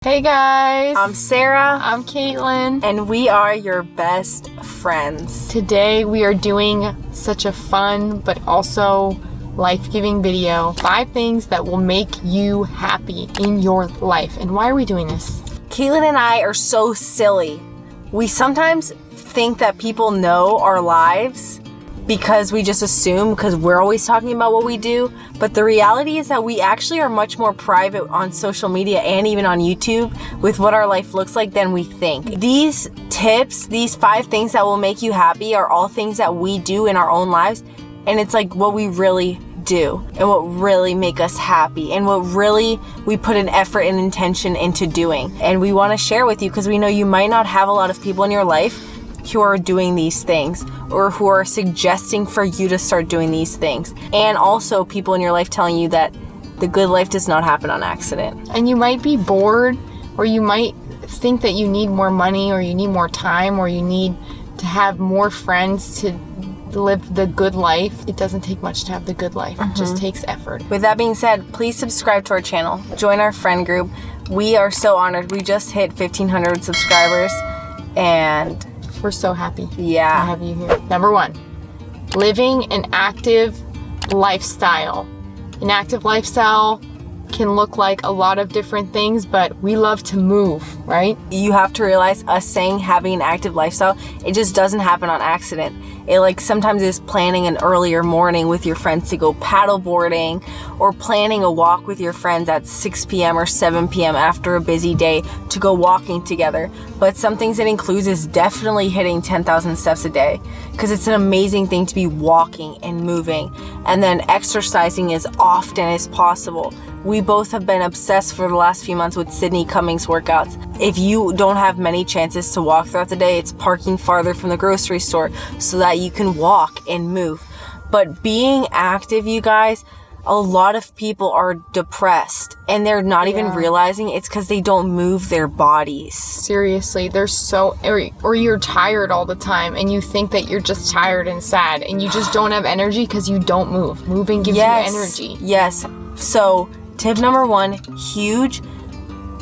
Hey guys! I'm Sarah. I'm Kaitlyn. And we are your best friends. Today we are doing such a fun but also life-giving video. 5 things that will make you happy in your life. And why are we doing this? Kaitlyn and I are so silly. We sometimes think that people know our lives because we just assume because we're always talking about what we do. But the reality is that we actually are much more private on social media and even on YouTube with what our life looks like than we think. These tips, these 5 things that will make you happy are all things that we do in our own lives. And it's like what we really do and what really make us happy and what really we put an effort and intention into doing. And we want to share with you because we know you might not have a lot of people in your life who are doing these things or who are suggesting for you to start doing these things, and also people in your life telling you that the good life does not happen on accident. And you might be bored, or you might think that you need more money, or you need more time, or you need to have more friends to live the good life. It doesn't take much to have the good life. It just takes effort. With that being said, please subscribe to our channel, join our friend group. We are so honored. We just hit 1,500 subscribers and we're so happy to yeah, have you here. Number 1, living an active lifestyle. An active lifestyle can look like a lot of different things, but we love to move, right? You have to realize us saying having an active lifestyle, it just doesn't happen on accident. It like sometimes is planning an earlier morning with your friends to go paddle boarding, or planning a walk with your friends at 6 p.m. or 7 p.m. after a busy day to go walking together. But some things it includes is definitely hitting 10,000 steps a day, because it's an amazing thing to be walking and moving, and then exercising as often as possible. We both have been obsessed for the last few months with Sydney Cummings workouts. If you don't have many chances to walk throughout the day, it's parking farther from the grocery store so that you can walk and move. But being active, you guys, a lot of people are depressed and they're not even realizing it's because they don't move their bodies. Seriously, they're so, or you're tired all the time and you think that you're just tired and sad and you just don't have energy because you don't move. Moving gives you energy. Yes. So tip number 1, huge,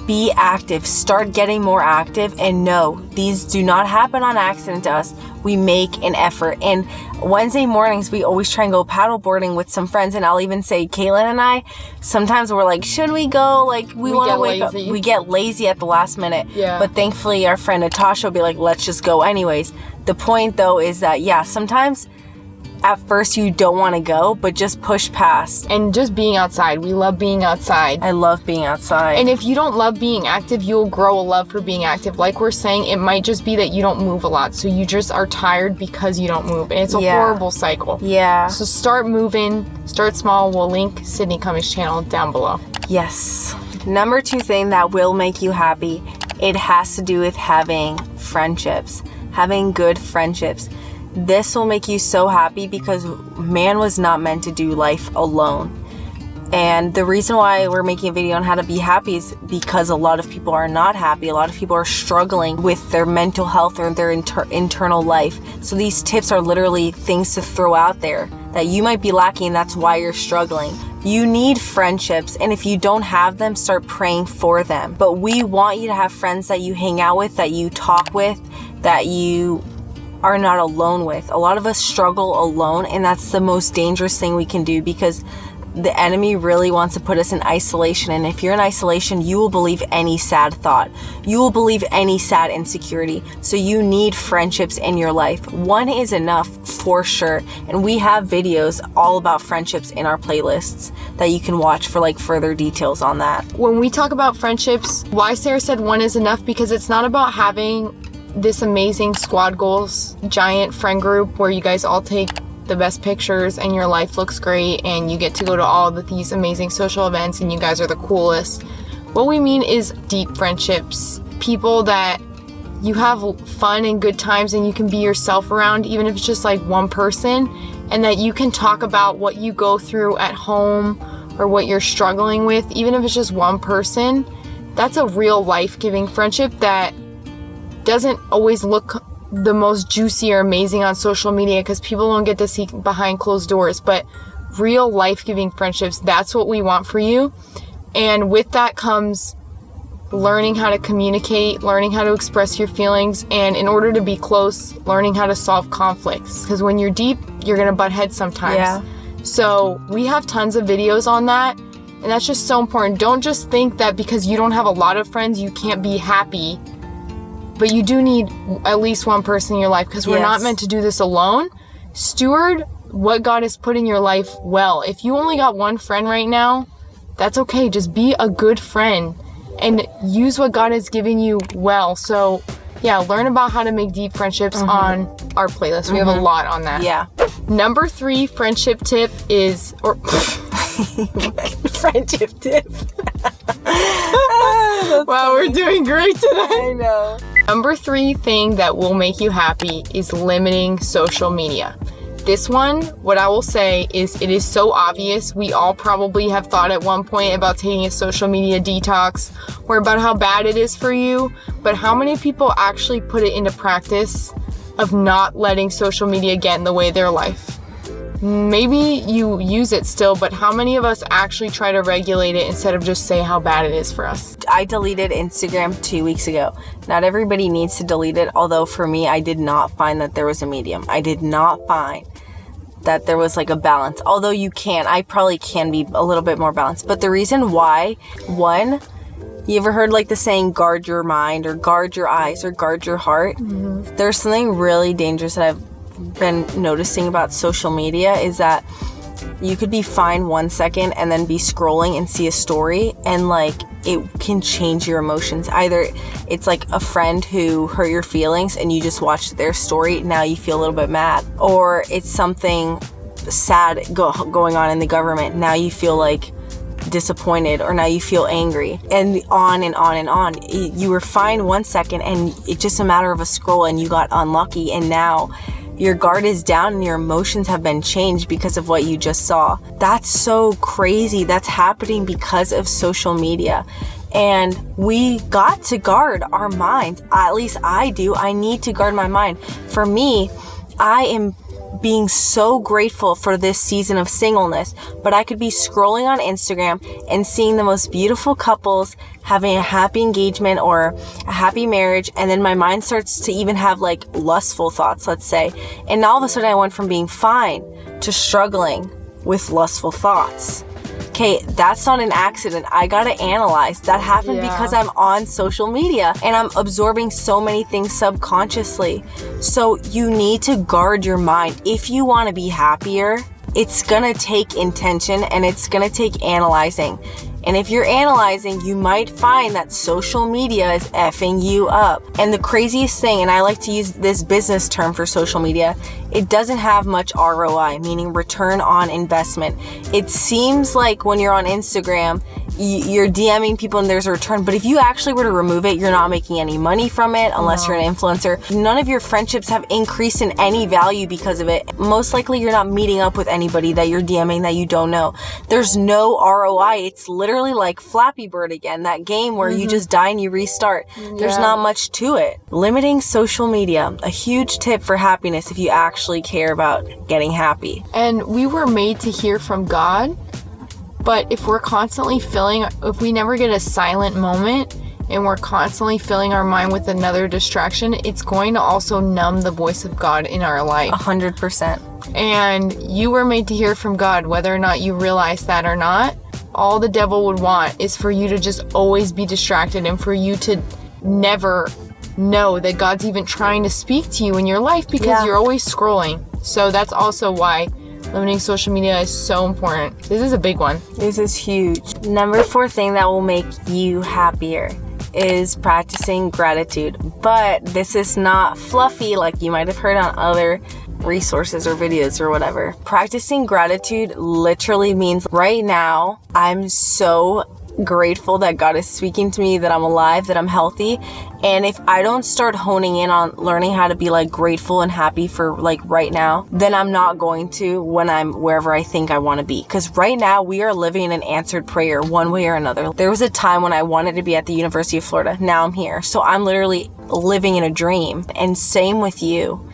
be active. Start getting more active, and no, these do not happen on accident to us. We make an effort. And Wednesday mornings, we always try and go paddleboarding with some friends, and I'll even say, Kaitlyn and I, sometimes we're like, should we go? Like, we want to wake up. We get lazy at the last minute. Yeah. But thankfully, our friend Natasha will be like, let's just go anyways. The point, though, is that, sometimes at first you don't want to go, but just push past. And just being outside. We love being outside. I love being outside. And if you don't love being active, you'll grow a love for being active. Like we're saying, it might just be that you don't move a lot. So you just are tired because you don't move. And it's a horrible cycle. Yeah. So start moving. Start small. We'll link Sydney Cummings' channel down below. Yes. Number 2 thing that will make you happy, it has to do with having friendships. Having good friendships. This will make you so happy because man was not meant to do life alone. And the reason why we're making a video on how to be happy is because a lot of people are not happy. A lot of people are struggling with their mental health or their internal life. So these tips are literally things to throw out there that you might be lacking. That's why you're struggling. You need friendships, and if you don't have them, start praying for them. But we want you to have friends that you hang out with, that you talk with, that you are not alone with. A lot of us struggle alone, and that's the most dangerous thing we can do, because the enemy really wants to put us in isolation. And if you're in isolation, you will believe any sad thought. You will believe any sad insecurity. So you need friendships in your life. One is enough for sure. And we have videos all about friendships in our playlists that you can watch for like further details on that. When we talk about friendships, why Sarah said 1 is enough, because it's not about having this amazing squad goals, giant friend group where you guys all take the best pictures and your life looks great and you get to go to all of these amazing social events and you guys are the coolest. What we mean is deep friendships, people that you have fun and good times and you can be yourself around, even if it's just like one person, and that you can talk about what you go through at home or what you're struggling with, even if it's just one person. That's a real life-giving friendship that doesn't always look the most juicy or amazing on social media because people don't get to see behind closed doors. But real life-giving friendships, that's what we want for you. And with that comes learning how to communicate, learning how to express your feelings, and in order to be close, learning how to solve conflicts. Because when you're deep, you're gonna butt heads sometimes. Yeah. So we have tons of videos on that, and that's just so important. Don't just think that because you don't have a lot of friends, you can't be happy. But you do need at least one person in your life, because we're not meant to do this alone. Steward what God has put in your life well. If you only got one friend right now, that's okay. Just be a good friend and use what God has given you well. So yeah, learn about how to make deep friendships on our playlist. We have a lot on that. Yeah. Number 3 friendship tip is, Friendship tip. wow, we're doing great today. I know. Number 3 thing that will make you happy is limiting social media. This one, what I will say is it is so obvious. We all probably have thought at one point about taking a social media detox or about how bad it is for you, but how many people actually put it into practice of not letting social media get in the way of their life? Maybe you use it still, but how many of us actually try to regulate it instead of just say how bad it is for us? I deleted Instagram 2 weeks ago. Not everybody needs to delete it, although for me, I did not find that there was a medium. I did not find that there was like a balance. Although I probably can be a little bit more balanced. But the reason why, one, you ever heard like the saying, guard your mind or guard your eyes or guard your heart? Mm-hmm. There's something really dangerous that I've been noticing about social media is that you could be fine 1 second and then be scrolling and see a story and like it can change your emotions. Either it's like a friend who hurt your feelings and you just watched their story, now you feel a little bit mad, or it's something sad going on in the government, now you feel like disappointed, or now you feel angry, and on and on and on. You were fine 1 second and it's just a matter of a scroll and you got unlucky, and now your guard is down and your emotions have been changed because of what you just saw. That's so crazy. That's happening because of social media. And we got to guard our minds. At least I do. I need to guard my mind. For me, I am being so grateful for this season of singleness, but I could be scrolling on Instagram and seeing the most beautiful couples having a happy engagement or a happy marriage, and then my mind starts to even have like lustful thoughts, let's say, and all of a sudden I went from being fine to struggling with lustful thoughts. Okay, that's not an accident. I gotta analyze. That happened because I'm on social media and I'm absorbing so many things subconsciously. So you need to guard your mind. If you want to be happier, it's gonna take intention and it's gonna take analyzing. And if you're analyzing, you might find that social media is effing you up. And the craziest thing, and I like to use this business term for social media, it doesn't have much ROI, meaning return on investment. It seems like when you're on Instagram, you're DMing people and there's a return. But if you actually were to remove it, you're not making any money from it unless you're an influencer. None of your friendships have increased in any value because of it. Most likely you're not meeting up with anybody that you're DMing that you don't know. There's no ROI. It's literally like Flappy Bird again, that game where you just die and you restart. There's not much to it. Limiting social media, a huge tip for happiness if you actually care about getting happy. And we were made to hear from God. But if we're constantly if we never get a silent moment and we're constantly filling our mind with another distraction, it's going to also numb the voice of God in our life. 100%. And you were made to hear from God, whether or not you realize that or not. All the devil would want is for you to just always be distracted and for you to never know that God's even trying to speak to you in your life because you're always scrolling. So that's also why limiting social media is so important. This is a big one. This is huge. Number 4 thing that will make you happier is practicing gratitude. But this is not fluffy like you might have heard on other resources or videos or whatever. Practicing gratitude literally means right now, I'm so grateful that God is speaking to me, that I'm alive, that I'm healthy. And if I don't start honing in on learning how to be like grateful and happy for like right now, then I'm not going to when I'm wherever I think I want to be. Because right now we are living in an answered prayer one way or another. There was a time when I wanted to be at the University of Florida. Now I'm here. So I'm literally living in a dream. And same with you.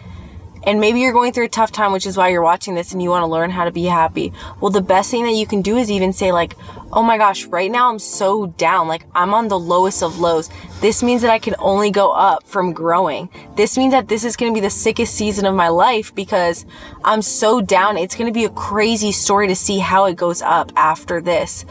And maybe you're going through a tough time, which is why you're watching this and you want to learn how to be happy. Well, the best thing that you can do is even say like, oh my gosh, right now I'm so down. Like I'm on the lowest of lows. This means that I can only go up from growing. This means that this is going to be the sickest season of my life because I'm so down. It's going to be a crazy story to see how it goes up after this.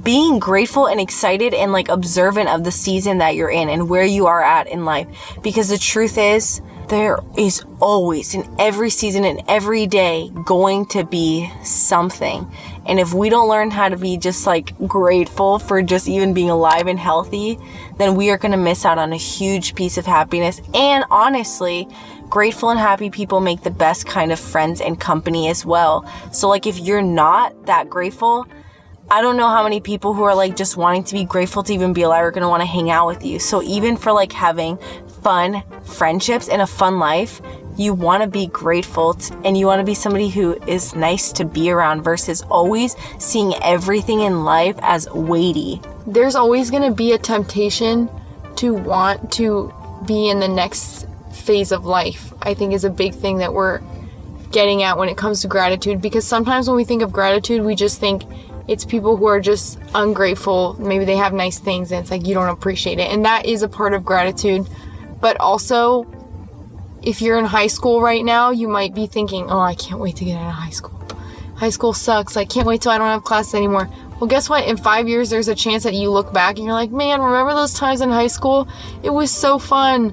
Being grateful and excited and like observant of the season that you're in and where you are at in life. Because the truth is, there is always in every season and every day going to be something. And if we don't learn how to be just like grateful for just even being alive and healthy, then we are going to miss out on a huge piece of happiness. And honestly, grateful and happy people make the best kind of friends and company as well. So like if you're not that grateful, I don't know how many people who are like just wanting to be grateful to even be alive are going to want to hang out with you. So even for like having fun friendships and a fun life, you want to be grateful and you want to be somebody who is nice to be around versus always seeing everything in life as weighty. There's always going to be a temptation to want to be in the next phase of life, I think is a big thing that we're getting at when it comes to gratitude. Because sometimes when we think of gratitude, we just think it's people who are just ungrateful. Maybe they have nice things and it's like you don't appreciate it. And that is a part of gratitude. But also, if you're in high school right now, you might be thinking, oh, I can't wait to get out of high school. High school sucks. I can't wait till I don't have classes anymore. Well, guess what? In 5 years, there's a chance that you look back and you're like, man, remember those times in high school? It was so fun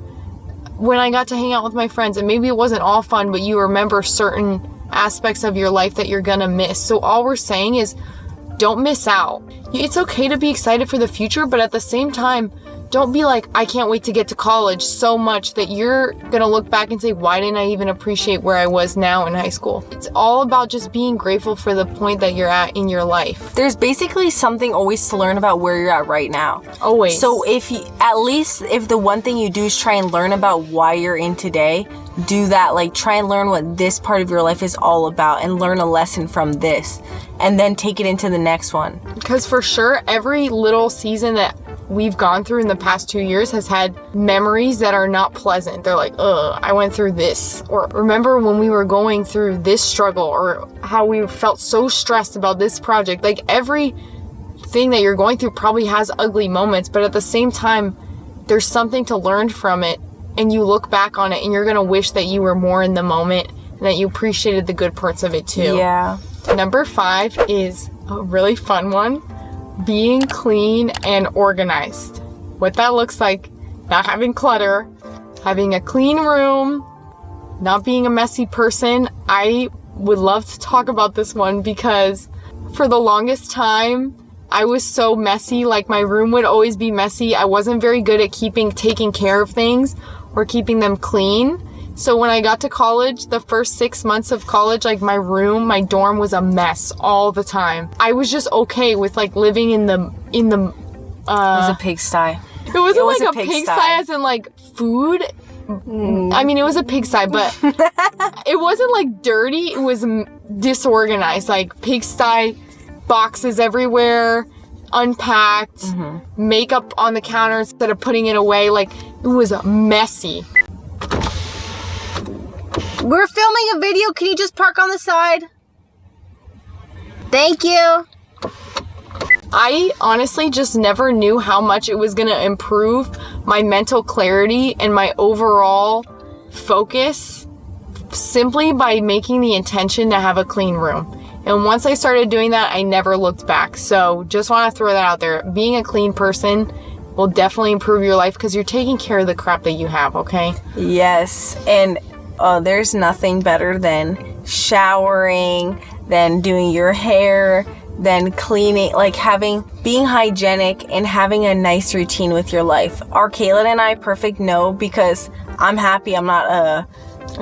when I got to hang out with my friends. And maybe it wasn't all fun, but you remember certain aspects of your life that you're going to miss. So all we're saying is don't miss out. It's okay to be excited for the future, but at the same time, don't be like, I can't wait to get to college so much that you're going to look back and say, why didn't I even appreciate where I was now in high school? It's all about just being grateful for the point that you're at in your life. There's basically something always to learn about where you're at right now. Always. So if the one thing you do is try and learn about why you're in today, do that. Like try and learn what this part of your life is all about and learn a lesson from this and then take it into the next one. Because for sure, every little season that we've gone through in the past 2 years has had memories that are not pleasant. They're like, I went through this. Or remember when we were going through this struggle, or how we felt so stressed about this project. Like every thing that you're going through probably has ugly moments, but at the same time, there's something to learn from it. And you look back on it and you're going to wish that you were more in the moment and that you appreciated the good parts of it too. Yeah. Number 5 is a really fun one. Being clean and organized. What that looks like, not having clutter, having a clean room, not being a messy person. I would love to talk about this one because for the longest time, I was so messy. Like my room would always be messy. I wasn't very good at taking care of things or keeping them clean. So when I got to college, the first 6 months of college, like my dorm was a mess all the time. I was just okay with like living in the it was a pigsty. It wasn't like a pigsty as in like food. I mean, it was a pigsty, but it wasn't like dirty. It was disorganized, like pigsty, boxes everywhere, unpacked, makeup on the counter instead of putting it away. Like it was messy. We're filming a video. Can you just park on the side? Thank you. I honestly just never knew how much it was going to improve my mental clarity and my overall focus simply by making the intention to have a clean room. And once I started doing that, I never looked back. So just want to throw that out there. Being a clean person will definitely improve your life because you're taking care of the crap that you have, okay? Yes. And there's nothing better than showering, than doing your hair, than cleaning, like being hygienic and having a nice routine with your life. Are Kaitlyn and I perfect? No, because I'm happy I'm not a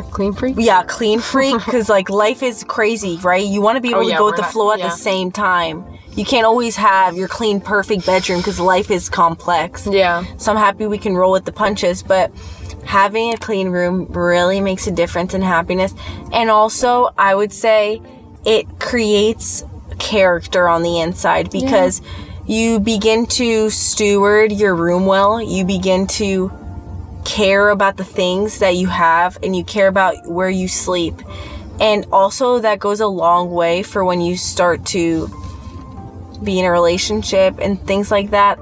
clean freak? Yeah, clean freak, because like life is crazy, right? You want to be able to go with the flow at the same time. You can't always have your clean, perfect bedroom because life is complex. Yeah. So I'm happy we can roll with the punches, but having a clean room really makes a difference in happiness. And also, I would say it creates character on the inside because you begin to steward your room well. You begin to care about the things that you have and you care about where you sleep. And also that goes a long way for when you start to be in a relationship and things like that.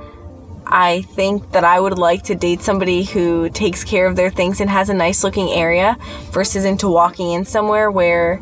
I think that I would like to date somebody who takes care of their things and has a nice looking area versus into walking in somewhere where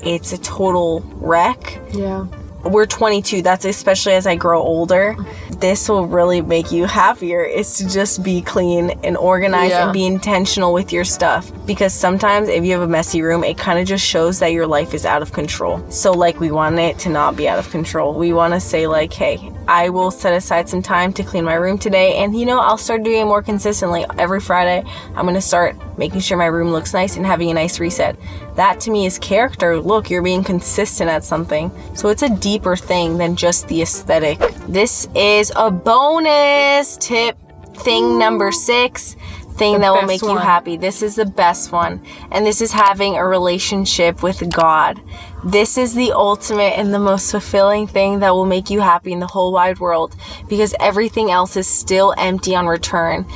it's a total wreck. Yeah. We're 22. That's especially as I grow older. This will really make you happier, is to just be clean and organized and be intentional with your stuff. Because sometimes if you have a messy room, it kind of just shows that your life is out of control. So like, we want it to not be out of control. We want to say like, hey, I will set aside some time to clean my room today, and I'll start doing it more consistently. Every Friday, I'm going to start making sure my room looks nice and having a nice reset. That to me is character. Look, you're being consistent at something. So it's a deeper thing than just the aesthetic. This is a bonus tip. Thing number 6. Thing that will make you happy. This is the best one. And this is having a relationship with God. This is the ultimate and the most fulfilling thing that will make you happy in the whole wide world, because everything else is still empty on return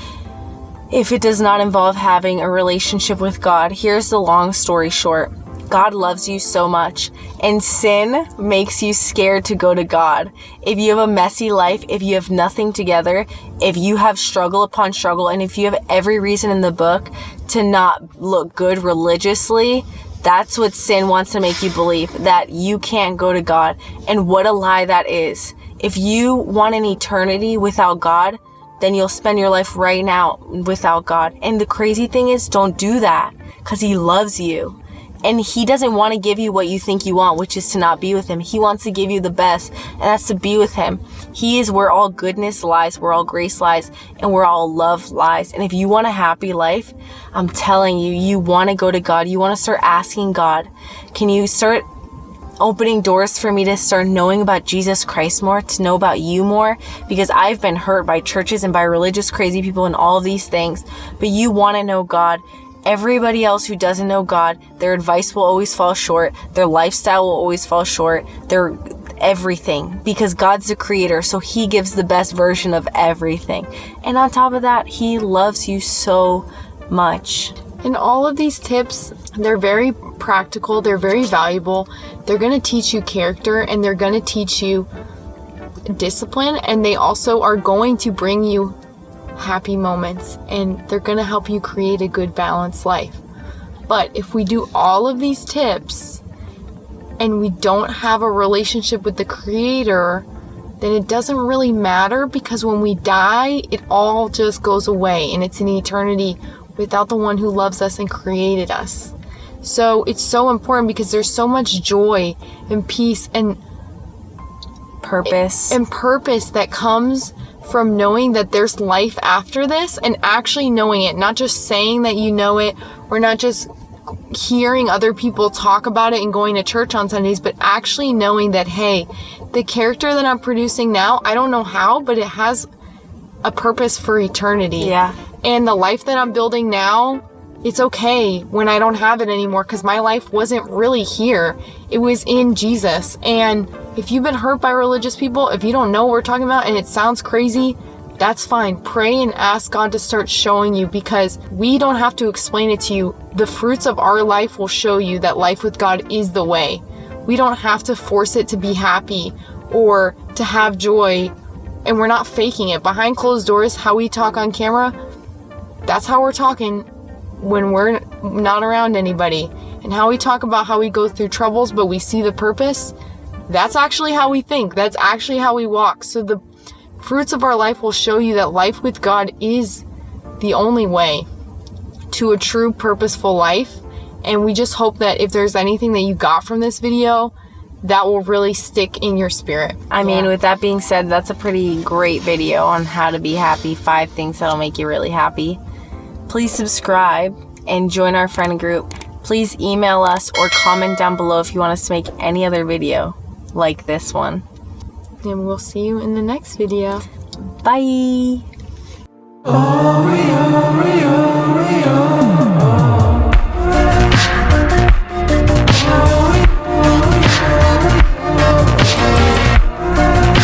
if it does not involve having a relationship with God. Here's the long story short. God loves you so much, and sin makes you scared to go to God. If you have a messy life, if you have nothing together, if you have struggle upon struggle, and if you have every reason in the book to not look good religiously, that's what sin wants to make you believe, that you can't go to God. And what a lie that is. If you want an eternity without God, then you'll spend your life right now without God. And the crazy thing is, don't do that, because He loves you. And He doesn't want to give you what you think you want, which is to not be with Him. He wants to give you the best, and that's to be with Him. He is where all goodness lies, where all grace lies, and where all love lies. And if you want a happy life, I'm telling you, you want to go to God. You want to start asking God, can you start opening doors for me to start knowing about Jesus Christ more, to know about you more? Because I've been hurt by churches and by religious crazy people and all of these things. But you want to know God. Everybody else who doesn't know God, their advice will always fall short. Their lifestyle will always fall short. Their everything. Because God's the creator, so He gives the best version of everything. And on top of that, He loves you so much. And all of these tips, they're very practical. They're very valuable. They're going to teach you character, and they're going to teach you discipline. And they also are going to bring you happy moments, and they're going to help you create a good balanced life. But if we do all of these tips and we don't have a relationship with the Creator, then it doesn't really matter, because when we die, it all just goes away, and it's an eternity without the one who loves us and created us. So it's so important, because there's so much joy and peace and purpose that comes from knowing that there's life after this, and actually knowing it, not just saying that you know it, or not just hearing other people talk about it and going to church on Sundays, but actually knowing that, hey, the character that I'm producing now, I don't know how, but it has a purpose for eternity. Yeah. And the life that I'm building now, it's okay when I don't have it anymore, because my life wasn't really here. It was in Jesus. And if you've been hurt by religious people, if you don't know what we're talking about and it sounds crazy, that's fine. Pray and ask God to start showing you, because we don't have to explain it to you. The fruits of our life will show you that life with God is the way. We don't have to force it to be happy or to have joy, and we're not faking it. Behind closed doors, how we talk on camera, that's how we're talking when we're not around anybody. And how we talk about how we go through troubles, but we see the purpose, that's actually how we think. That's actually how we walk. So the fruits of our life will show you that life with God is the only way to a true purposeful life. And we just hope that if there's anything that you got from this video, that will really stick in your spirit. I mean, with that being said, that's a pretty great video on how to be happy. 5 things that'll make you really happy. Please subscribe and join our friend group. Please email us or comment down below if you want us to make any other video like this one. And we'll see you in the next video. Bye.